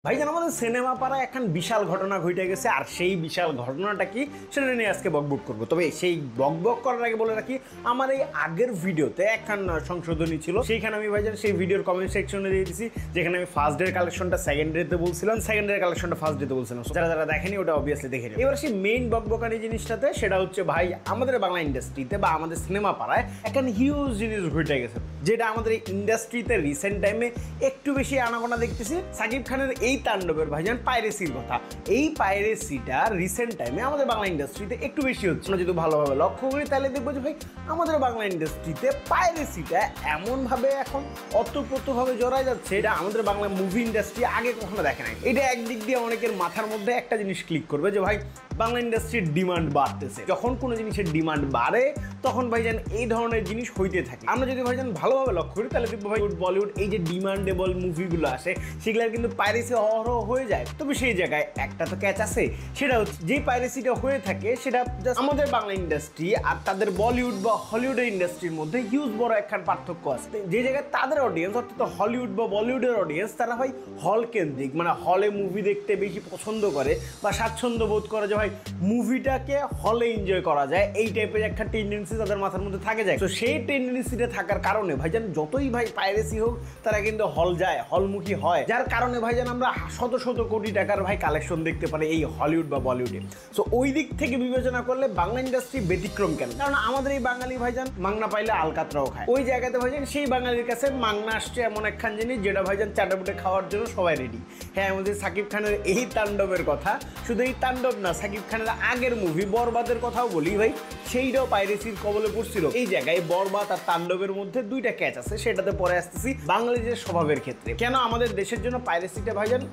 ভাইজান আমাদের সিনেমা পাড়ায় এখন বিশাল ঘটনা ঘটে গেছে আর সেই বিশাল ঘটনাটা কি সেটা নিয়ে আজকে বকবক করবো। তবে সেই বকবক করার আগে বলে রাখি আমার এই আগের ভিডিওতে একখান সংশোধনী ছিল, সেইখানে আমি ভাইজান সেই ভিডিওর কমেন্ট সেকশনে দিয়ে দিয়েছি, যেখানে আমি ফার্স্ট ডের কালেকশনটা সেকেন্ড ডেতে বলছিলাম, সেকেন্ড ডের কালেকশনটা ফার্স্ট ডেতে বলছিলাম। যারা যারা দেখেনি ওটা অবভিয়াসলি দেখে নিন। এবার সেই মেইন বকবকানি জিনিসটাতে সেটা হচ্ছে ভাই আমাদের বাংলা ইন্ডাস্ট্রিতে বা আমাদের সিনেমা পাড়ায় এখন হিউজ জিনিস ঘটে গেছে, যেটা আমাদের এই ইন্ডাস্ট্রিতে রিসেন্ট টাইমে একটু বেশি আনাগোনা দেখতেছি। সাকিব খানের এই তাণ্ডবের ভাইজান পাইরেসির কথা, এই পাইরেসিটা রিসেন্ট টাইমে আমাদের বাংলা ইন্ডাস্ট্রিতে একটু বেশি হচ্ছে। আমরা যদি ভালোভাবে লক্ষ্য করি তাহলে দেখবো যে ভাই আমাদের বাংলা ইন্ডাস্ট্রিতে পাইরেসিটা এমনভাবে এখন অতপ্রতভাবে জড়ায় যাচ্ছে, এটা আমাদের বাংলা মুভি ইন্ডাস্ট্রি আগে কখনো দেখে নাই। এটা একদিক দিয়ে অনেকের মাথার মধ্যে একটা জিনিস ক্লিক করবে যে ভাই বাংলা ইন্ডাস্ট্রির ডিমান্ড বাড়তেছে। যখন কোনো জিনিসের ডিমান্ড বাড়ে তখন ভাইজান এই ধরনের জিনিস হইতে থাকে। আমরা যদি ভাইজান ভালোভাবে লক্ষ্য করি তাহলে দেখবো ভাই বলিউড এই যে ডিমান্ডেবল মুভিগুলো আসে সেগুলোর কিন্তু পাইরেসি অহরহ হয়ে যায়। তবে সেই জায়গায় একটা তো ক্যাচ আছে, সেটা হচ্ছে যেই পাইরেসিটা হয়ে থাকে সেটা আমাদের বাংলা ইন্ডাস্ট্রি আর তাদের বলিউড বা হলিউডের ইন্ডাস্ট্রির মধ্যে হিউজ বড় একখান পার্থক্য আছে। যে জায়গায় তাদের অডিয়েন্স অর্থাৎ হলিউড বা বলিউডের অডিয়েন্স তারা ভাই হল কেন্দ্রিক, মানে হলে মুভি দেখতে বেশি পছন্দ করে বা স্বাচ্ছন্দ্য বোধ করে যে ভাই মুভিটাকে হলে এনজয় করা যায়, এই টাইপের একটা টেন্ডেন্সি তাদের মাথার মধ্যে থাকে যায়। তো সেই টেন্ডেন্সিটা থাকার কারণে ভাইজান যতই ভাই পাইরেসি হোক তারা কিন্তু হল যায়, হলমুখী হয়, যার কারণে ভাইজান আমরা শত শত কোটি টাকার ভাই কালেকশন দেখতে পারি এই হলিউড বা বলিউডে। সো ওই দিক থেকে বিবেচনা করলে বাংলা ইন্ডাস্ট্রি ব্যতিক্রম কেন? কারণ আমাদের এই বাঙালি ভাইজান মাংনা পাইলে আলকাতরাও খায়। ওই জায়গাতে ভাইজান সেই বাঙালির কাছে মাংনা আসছে এমন একখান জিনিস যেটা ভাইজান চাটাপুটে খাওয়ার জন্য সবাই রেডি। হ্যাঁ, আমাদের সাকিব খানের এই তাণ্ডবের কথা, শুধু এই তাণ্ডব না, সাকিব খানের আগের মুভি বরবাদের কথাও বলি ভাই, সেইটাও পাইরেসির কবলে পড়ছিল। এই জায়গায় বরবাদ আর তাণ্ডবের মধ্যে দুইটা ক্যাচ আছে, সেটাতে পরে আসতেছি বাঙালিদের স্বভাবের ক্ষেত্রে। কেন আমাদের দেশের জন্য পাইরেসিটা ভাইজান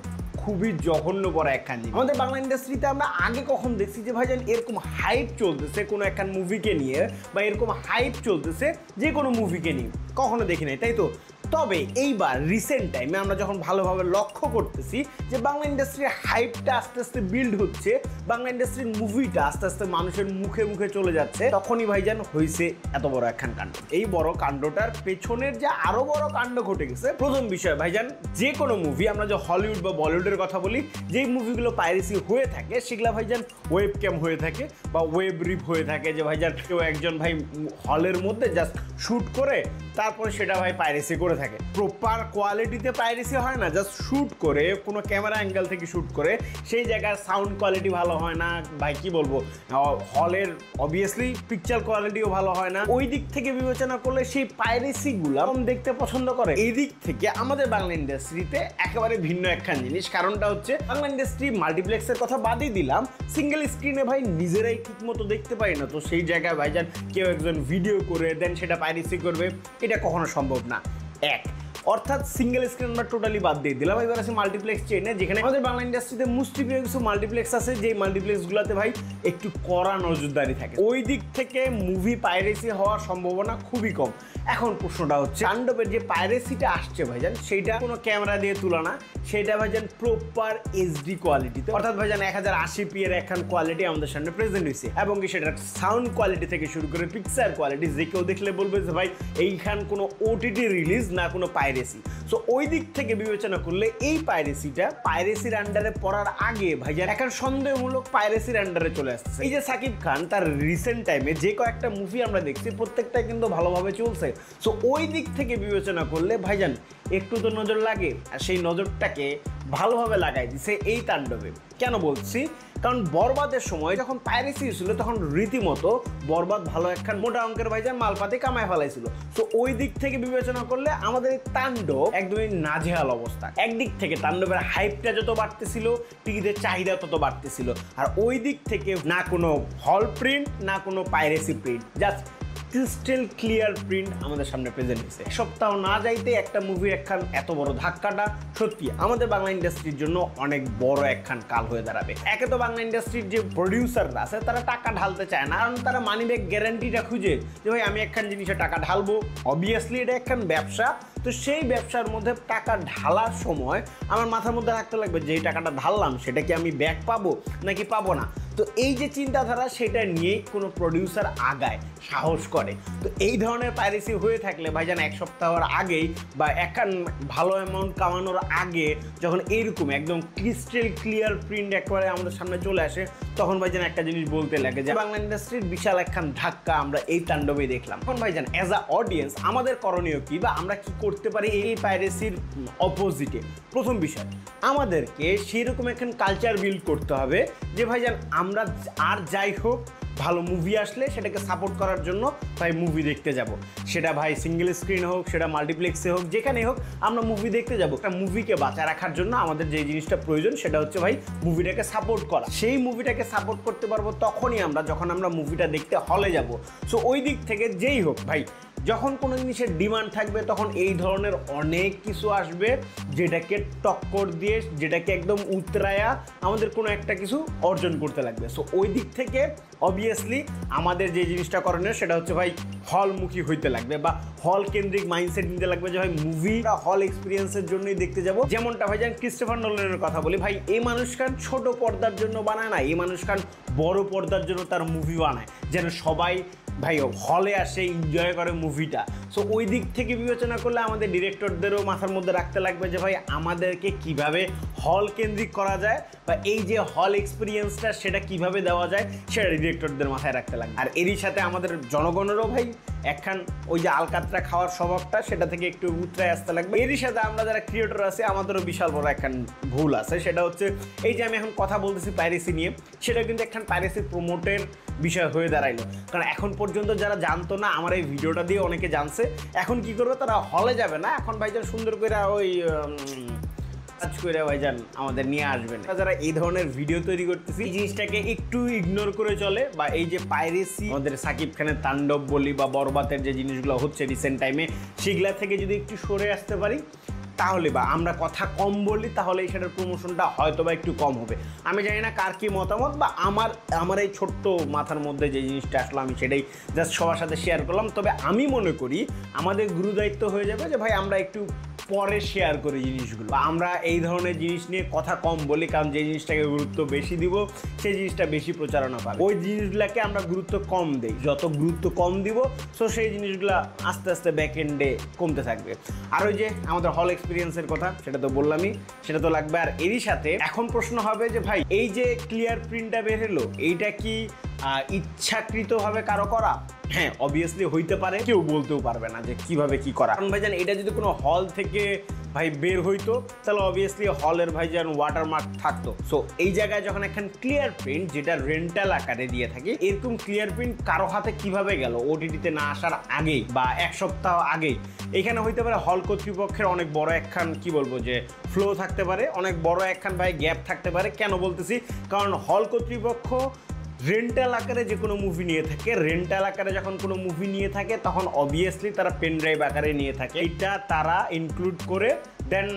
খুবই জঘন্য পড়া একখান জিনিস। আমাদের বাংলা ইন্ডাস্ট্রিতে আমরা আগে কখন দেখছি যে ভাইজান এরকম হাইপ চলতেছে কোনো একখান মুভিকে নিয়ে, বা এরকম হাইপ চলতেছে যে কোনো মুভিকে নিয়ে? কখনো দেখি নাই, তাই তো? তবে এইবার রিসেন্ট টাইমে আমরা যখন ভালোভাবে লক্ষ্য করতেছি যে বাংলা ইন্ডাস্ট্রির হাইপটা আস্তে আস্তে বিল্ড হচ্ছে, বাংলা ইন্ডাস্ট্রির মুভিটা আস্তে আস্তে মানুষের মুখে মুখে চলে যাচ্ছে, তখনই ভাইজান হয়েছে এত বড় একখান কাণ্ড। এই বড় কাণ্ডটার পেছনের যে আরো বড় কাণ্ড ঘটে গেছে, প্রথম বিষয় ভাইজান যে কোনো মুভি, আমরা যে হলিউড বা বলিউডের কথা বলি, যেই মুভিগুলো পাইরেসি হয়ে থাকে সেগুলো ভাইজান ওয়েব ক্যাম হয়ে থাকে বা ওয়েব রিপ হয়ে থাকে, যে ভাইজান কেউ একজন ভাই হলের মধ্যে জাস্ট শ্যুট করে তারপরে সেটা ভাই পাইরেসি করে থাকে। প্রপার কোয়ালিটিতে পাইরেসি হয় না, জাস্ট শ্যুট করে কোনো ক্যামেরা অ্যাঙ্গেল থেকে শ্যুট করে, সেই জায়গায় সাউন্ড কোয়ালিটি ভালো হয় না, ভাই কি বলবো, হলের অবভিয়াসলি পিকচার কোয়ালিটিও ভালো হয় না। ওই দিক থেকে বিবেচনা করলে সেই পাইরেসিগুলো দেখতে পছন্দ করে। এই দিক থেকে আমাদের বাংলা ইন্ডাস্ট্রিতে একেবারে ভিন্ন একখান জিনিস। কারণটা হচ্ছে বাংলা ইন্ডাস্ট্রি মাল্টিপ্লেক্সের কথা বাদই দিলাম, সিঙ্গেল স্ক্রিনে ভাই নিজেরাই ঠিক মতো দেখতে পারি না। তো সেই জায়গায় ভাইজান কেউ একজন ভিডিও করে দেন সেটা পাইরেসি করবে, এটা কখনো সম্ভব না। এক অর্থাৎ সিঙ্গেল স্ক্রিন আমরা টোটালি বাদ দিয়ে দিলাম। এবার আছে মাল্টিপ্লেক্স চেনে, যেখানে আমাদের বাংলা ইন্ডাস্ট্রিতে মুষ্টিমেয় কিছু মাল্টিপ্লেক্স আছে, যেই মাল্টিপ্লেক্সগুলোতে ভাই একটু কড়া নজরদারি থাকে। ওই দিক থেকে মুভি পাইরেসি হওয়ার সম্ভাবনা খুবই কম। এখন প্রশ্নটা হচ্ছে তাণ্ডবের যে পাইরেসিটা আসছে ভাইজান, সেইটা কোনো ক্যামেরা দিয়ে তোলা না, সেটা ভাইজান প্রপার এইচডি কোয়ালিটিতে, অর্থাৎ ভাইজান 1080p এর একখান কোয়ালিটি আমাদের সামনে প্রেজেন্ট হয়েছে, এবং কি সেটার সাউন্ড কোয়ালিটি থেকে শুরু করে পিকচার কোয়ালিটি, যে কেউ দেখলে বলবে যে ভাই এইখান কোনো ওটিটি রিলিজ না কোনো পাইরেসি। সো ওই দিক থেকে বিবেচনা করলে এই পাইরেসিটা পাইরেসির আন্ডারে পড়ার আগে ভাইজান এখন সন্দেহমূলক পাইরেসির আন্ডারে চলে আসছে। এই যে সাকিব খান তার রিসেন্ট টাইমে যে কয়েকটা মুভি আমরা দেখছি প্রত্যেকটা কিন্তু ভালোভাবে চলছে। সো ওই দিক থেকে বিবেচনা করলে ভাইজান একটু তো নজর লাগে, আর সেই নজরটাকে ভালোভাবে লাগাই দিছে এই তাণ্ডবে। কেন বলছি? কারণ বরবাদের সময় যখন পাইরেসি ছিল তখন রীতিমতো বরবাদ ভালো একখান মোটা অঙ্কের ভাইজান মালপাতি কামায় ফেলাইছিল। তো ওই দিক থেকে বিবেচনা করলে আমাদের এই তাণ্ডব একদমই নাজেহাল অবস্থা। একদিক থেকে তাণ্ডবের হাইপটা যত বাড়তেছিল, টিকিটের চাহিদা তত বাড়তেছিল, আর ওই দিক থেকে না কোনো হল প্রিন্ট না কোনো piracy print, just crystal clear print আমাদের সামনে প্রেজেন্ট হয়েছে। সপ্তাহ না যাইতে একটা মুভির একখান এত বড় ধাক্কাটা সত্যি আমাদের বাংলা ইন্ডাস্ট্রির জন্য অনেক বড় একখান কাল হয়ে দাঁড়াবে। একে তো বাংলা ইন্ডাস্ট্রির যে প্রডিউসাররা আছে তারা টাকা ঢালতে চায় না, কারণ তারা মানি ব্যাক গ্যারান্টিটা খুঁজে যে ভাই আমি একখান জিনিসে টাকা ঢালবো, অবভিয়াসলি এটা একখান ব্যবসা। তো সেই ব্যবসার মধ্যে টাকা ঢালার সময় আমার মাথার মধ্যে রাখতে লাগবে যে এই টাকাটা ঢাললাম সেটা কি আমি ব্যাক পাবো নাকি পাবো না। তো এই যে চিন্তাধারা সেটা নিয়ে কোনো প্রডিউসার আগায়, সাহস করে। তো এই ধরনের পাইরেসি হয়ে থাকলে ভাইজান এক সপ্তাহের আগেই বা একখান ভালো অ্যামাউন্ট কামানোর আগে যখন এইরকম একদম ক্রিস্টাল ক্লিয়ার প্রিন্ট একবারে আমাদের সামনে চলে আসে, তখন ভাইজান একটা জিনিস বলতে লাগে যে বাংলা ইন্ডাস্ট্রির বিশাল একখান ধাক্কা আমরা এই তাণ্ডবে দেখলাম। এখন ভাইজান অ্যাজ আ অডিয়েন্স আমাদের করণীয় কি বা আমরা কি করতে পারি এই পাইরেসির অপোজিটে? প্রথম বিষয়, আমাদেরকে সেরকম একখান কালচার বিল্ড করতে হবে যে ভাইজান আমরা আর যাই হোক ভালো মুভি আসলে সেটাকে সাপোর্ট করার জন্য ভাই মুভি দেখতে যাব। সেটা ভাই সিঙ্গেল স্ক্রিন হোক, সেটা মাল্টিপ্লেক্সে হোক, যেখানে হোক আমরা মুভি দেখতে যাব। একটা মুভিকে বাঁচায় রাখার জন্য আমাদের যে জিনিসটা প্রয়োজন সেটা হচ্ছে ভাই মুভিটাকে সাপোর্ট করা। সেই মুভিটাকে সাপোর্ট করতে পারবো তখনই আমরা, যখন আমরা মুভিটা দেখতে হলে যাব। সো ওই দিক থেকে যেই হোক ভাই, যখন কোনো জিনিসের ডিমান্ড থাকবে তখন এই ধরনের অনেক কিছু আসবে যেটাকে টক্কর দিয়ে, যেটাকে একদম উতরায়া আমাদের কোনো একটা কিছু অর্জন করতে লাগবে। সো ওই দিক থেকে অবভিয়াসলি আমাদের যে জিনিসটা করণীয় সেটা হচ্ছে ভাই হলমুখী হইতে লাগবে বা হল কেন্দ্রিক মাইন্ডসেট নিতে লাগবে যে ভাই মুভিটা হল এক্সপিরিয়েন্সের জন্যই দেখতে যাব। যেমনটা ভাই যেন ক্রিস্টোফার নোলানের কথা বলি, ভাই এই মানুষখান ছোট পর্দার জন্য বানায় না, এই মানুষখান বড় পর্দার জন্য তার মুভি বানায় যেন সবাই ভাই হলে আসে এনজয় করে মুভিটা। সো ওই দিক থেকে বিবেচনা করলে আমাদের ডিরেক্টরদেরও মাথার মধ্যে রাখতে লাগবে যে ভাই আমাদেরকে কিভাবে হল কেন্দ্রিক করা যায় বা এই যে হল এক্সপিরিয়েন্সটা সেটা কিভাবে দেওয়া যায় সেটা ডিরেক্টরদের মাথায় রাখতে লাগবে। আর এরই সাথে আমাদের জনগণেরও ভাই একখান ওই যে আলকাতরা খাওয়ার স্বভাবটা সেটা থেকে একটু উতরায় আসতে লাগবে। এরই সাথে আমরা যারা ক্রিয়েটর আছে আমাদেরও বিশাল বড় একখান ভুল আছে, সেটা হচ্ছে এই যে আমি এখন কথা বলতেছি পাইরেসি নিয়ে, সেটা কিন্তু একখান পাইরেসি প্রমোটের বিষয় হয়ে দাঁড়াইলো। কারণ এখন পর্যন্ত যারা জানতো না আমার এই ভিডিওটা দিয়ে অনেকে জানছে, এখন কি করবে তারা হলে যাবে না, এখন ভাইজান সুন্দর করে ওই কাজ করে ভাইজান আমাদের নিয়ে আসবেন। যারা এই ধরনের ভিডিও তৈরি করতেছি এই জিনিসটাকে একটু ইগনোর করে চলে বা এই যে পাইরেসি আমাদের সাকিব খানের তাণ্ডব বলি বা বরবাতের যে জিনিসগুলো হচ্ছে রিসেন্ট টাইমে সেগুলা থেকে যদি একটু সরে আসতে পারি তাহলে বা আমরা কথা কম বলি তাহলে সেটার প্রমোশনটা হয়তো বা একটু কম হবে। আমি জানি না কার কী মতামত বা আমার এই ছোট্ট মাথার মধ্যে যে জিনিসটা আসলো আমি সেটাই জাস্ট সবার সাথে শেয়ার করলাম। তবে আমি মনে করি আমাদের গুরুদায়িত্ব হয়ে যাবে যে ভাই আমরা একটু পরে শেয়ার করি জিনিসগুলো, বা আমরা এই ধরনের জিনিস নিয়ে কথা কম বলি, কারণ যে জিনিসটাকে গুরুত্ব বেশি দিব সেই জিনিসটা বেশি প্রচারণা পাবে। ওই জিনিসগুলোকে আমরা গুরুত্ব কম দিই, যত গুরুত্ব কম দিব সো সেই জিনিসগুলো আস্তে আস্তে ব্যাক এন্ডে কমতে থাকবে। আর ওই যে আমাদের হল এক্সপিরিয়েন্সের কথা সেটা তো বললামই, সেটা তো লাগবে। আর এরই সাথে এখন প্রশ্ন হবে যে ভাই এই যে ক্লিয়ার প্রিন্টটা বের হলো এইটা কি ইচ্ছাকৃতভাবে কারো করা? হ্যাঁ অবভিয়াসলি হইতে পারে, কেউ বলতেও পারবে না যে কিভাবে কি করা। কারণ ভাইজান এটা যদি কোনো হল থেকে ভাই বের হইতো তাহলে অবভিয়াসলি হলের ভাইজান ওয়াটারমার্ক থাকতো। সো এই জায়গায় যখন এখন ক্লিয়ার প্রিন্ট যেটা রেন্টাল আকারে দিয়ে থাকে, এরকম ক্লিয়ার প্রিন্ট কারো হাতে কিভাবে গেল ওটিটিতে না আসার আগেই বা এক সপ্তাহ আগেই, এখানে হইতে পারে হল কর্তৃপক্ষের অনেক বড় একখান কি বলবো যে ফ্লো থাকতে পারে, অনেক বড় একখান ভাই গ্যাপ থাকতে পারে। কেন বলতেছি, কারণ হল কর্তৃপক্ষ রেন্টাল আকারে যে কোনো মুভি নিয়ে থাকে, রেন্টাল আকারে যখন কোনো মুভি নিয়ে থাকে তখন অবভিয়াসলি তারা পেন ড্রাইভ আকারে নিয়ে থাকে, এটা তারা ইনক্লুড করে দেন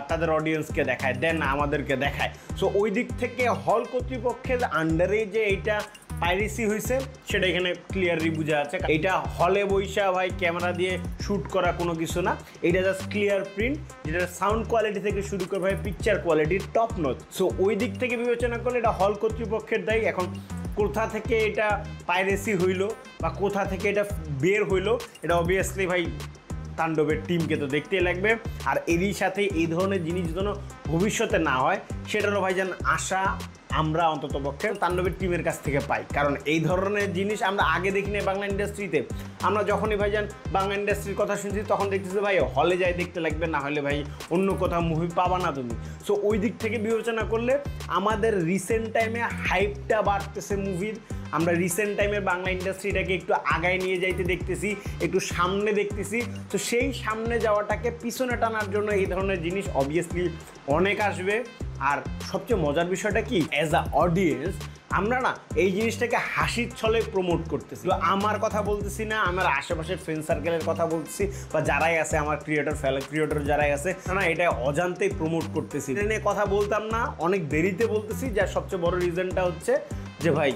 তাদের অডিয়েন্সকে দেখায়, দেন আমাদেরকে দেখায়। সো ওই দিক থেকে হল কর্তৃপক্ষের আন্ডারে যে এইটা পাইরেসি হয়েছে সেটা এখানে ক্লিয়ারলি বোঝা আছে। এটা হলে বৈশা ভাই ক্যামেরা দিয়ে শ্যুট করা কোনো কিছু না, এটা জাস্ট ক্লিয়ার প্রিন্ট যেটা সাউন্ড কোয়ালিটি থেকে শুরু করে ভাই picture quality top notch. So ওই দিক থেকে বিবেচনা করলে এটা হল কর্তৃপক্ষের দায়ী। এখন কোথা থেকে এটা পাইরেসি হইলো বা কোথা থেকে এটা বের হইলো এটা অবভিয়াসলি ভাই তাণ্ডবের টিমকে তো দেখতেই লাগবে। আর এরই সাথে এই ধরনের জিনিস যেন ভবিষ্যতে না হয় সেটারও ভাইজান আশা আমরা অন্ততপক্ষে তাণ্ডবের টিমের কাছ থেকে পাই। কারণ এই ধরনের জিনিস আমরা আগে দেখি না বাংলা ইন্ডাস্ট্রিতে। আমরা যখনই ভাইজান বাংলা ইন্ডাস্ট্রির কথা শুনছি তখন দেখতেছি ভাই হলে যাই দেখতে লাগবে, না হলে ভাই অন্য কোথাও মুভি পাবা না তুমি। সো ওই দিক থেকে বিবেচনা করলে আমাদের রিসেন্ট টাইমে হাইপটা বাড়তেছে মুভির, আমরা রিসেন্ট টাইমে বাংলা ইন্ডাস্ট্রিটাকে একটু আগায় নিয়ে যাইতে দেখতেছি, একটু সামনে দেখতেছি। তো সেই সামনে যাওয়াটাকে পিছনে টানার জন্য এই ধরনের জিনিস অবভিয়াসলি অনেক আসবে। আর সবচেয়ে মজার বিষয়টা কি, অ্যাজ আ অডিয়েন্স আমরা না এই জিনিসটাকে হাসির ছলে প্রমোট করতেছি। তো আমার কথা বলতেছি না, আমার আশেপাশের ফ্রেন্ড সার্কেলের কথা বলতেছি বা যারাই আছে আমার ক্রিয়েটর যারাই আছে না, এটা অজান্তেই প্রমোট করতেছি। এটা নিয়ে কথা বলতাম না, অনেক দেরিতে বলতেছি। যার সবচেয়ে বড় রিজনটা হচ্ছে যে ভাই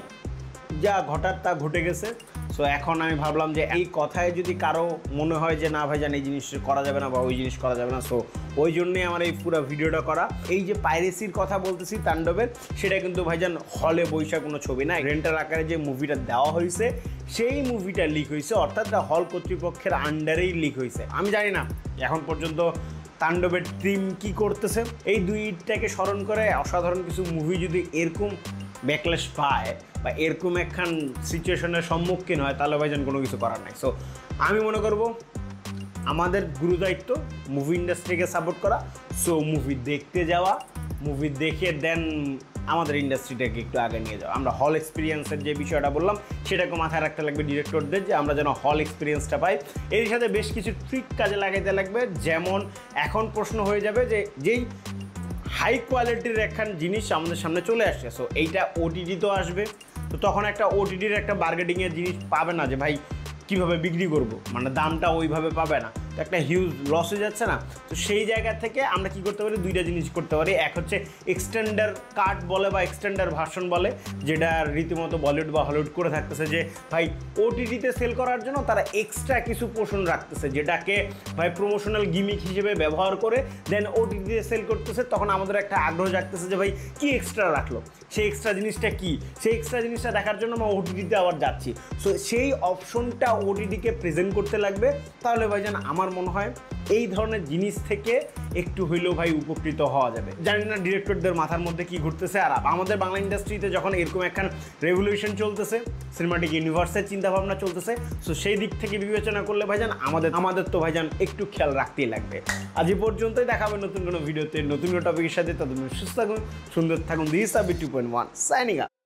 যা ঘটার তা ঘটে গেছে, সো এখন আমি ভাবলাম যে এই কথায় যদি কারো মনে হয় যে না ভাইজান এই জিনিস করা যাবে না বা ওই জিনিস করা যাবে না, সো ওই জন্যই আমার এই পুরো ভিডিওটা করা। এই যে পাইরেসির কথা বলতেছি তাণ্ডবের, সেটা কিন্তু ভাইজান হলে বৈশা কোনো ছবি না, রেন্টার আকারে যে মুভিটা দেওয়া হয়েছে সেই মুভিটা লিক হয়েছে, অর্থাৎ হল কর্তৃপক্ষের আন্ডারেই লিক হয়েছে। আমি জানি না এখন পর্যন্ত তাণ্ডবের টিম কি করতেছে। এই দুইটাকে স্মরণ করে অসাধারণ কিছু মুভি যদি এরকম ব্যাকল্যাশ পায় বা এরকম একখান সিচুয়েশনের সম্মুখীন হয়, তাহলে ভাইজান কোনো কিছু করার নাই। সো আমি মনে করব আমাদের গুরুদায়িত্ব মুভি ইন্ডাস্ট্রিকে সাপোর্ট করা। সো মুভি দেখতে যাওয়া, মুভি দেখে দেন আমাদের ইন্ডাস্ট্রিটাকে একটু আগে নিয়ে যাওয়া। আমরা হল এক্সপিরিয়েন্সের যে বিষয়টা বললাম সেটাকে মাথায় রাখতে লাগবে ডিরেক্টরদের, যে আমরা যেন হল এক্সপিরিয়েন্সটা পাই। এর সাথে বেশ কিছু ট্রিক কাজে লাগাইতে লাগবে। যেমন এখন প্রশ্ন হয়ে যাবে যে যেই হাই কোয়ালিটির একখান জিনিস আমাদের সামনে চলে আসছে, সো এইটা ওটিটি তো আসবে, তো তখন একটা ওটিটির একটা বার্গেটিংয়ের জিনিস পাবে না যে ভাই কীভাবে বিক্রি করব, মানে দামটা ওইভাবে পাবে না, তো একটা হিউজ লস হয়ে যাচ্ছে না। তো সেই জায়গা থেকে আমরা কি করতে পারি, দুইটা জিনিস করতে পারি। এক হচ্ছে এক্সটেন্ডার কাট বলে বা এক্সটেন্ডার ভার্সন বলে, যেটা রীতিমতো বলিউড বা হলিউড করে থাকতেছে, যে ভাই ওটিটিতে সেল করার জন্য তারা এক্সট্রা কিছু পোর্শন রাখতেছে, যেটাকে ভাই প্রমোশনাল গিমিক হিসেবে ব্যবহার করে দেন ওটিটিতে সেল করতেছে। তখন আমাদের একটা আগ্রহ জাগতেছে যে ভাই কী এক্সট্রা রাখলো, সেই এক্সট্রা জিনিসটা কী, সেই এক্সট্রা জিনিসটা দেখার জন্য আমরা ওটিটিতে আবার যাচ্ছি। সো সেই অপশনটা ওটিটিকে প্রেজেন্ট করতে লাগবে। তাহলে ভাইজান আমার মনে হয় এই ধরনের জিনিস থেকে একটু হইলেও ভাই উপকৃত হওয়া যাবে। জানি না ডিরেক্টরদের মাথার মধ্যে কি ঘুরতেছে। আর আমাদের বাংলা ইন্ডাস্ট্রিতে যখন এরকম একখান রেভলিউশন চলতেছে, সিনেমাটিক ইউনিভার্সের চিন্তাভাবনা চলতেছে, সো সেই দিক থেকে বিবেচনা করলে ভাইজান আমাদের তো ভাইজান একটু খেয়াল রাখতেই লাগবে। আজ এই পর্যন্তই, দেখাবে নতুন কোনো ভিডিওতে নতুন কোনো টপিকের সাথে। ততদিন সুস্থ থাকুন, সুন্দর থাকুন। দিস আবি 2.1 সাইনিং আউট।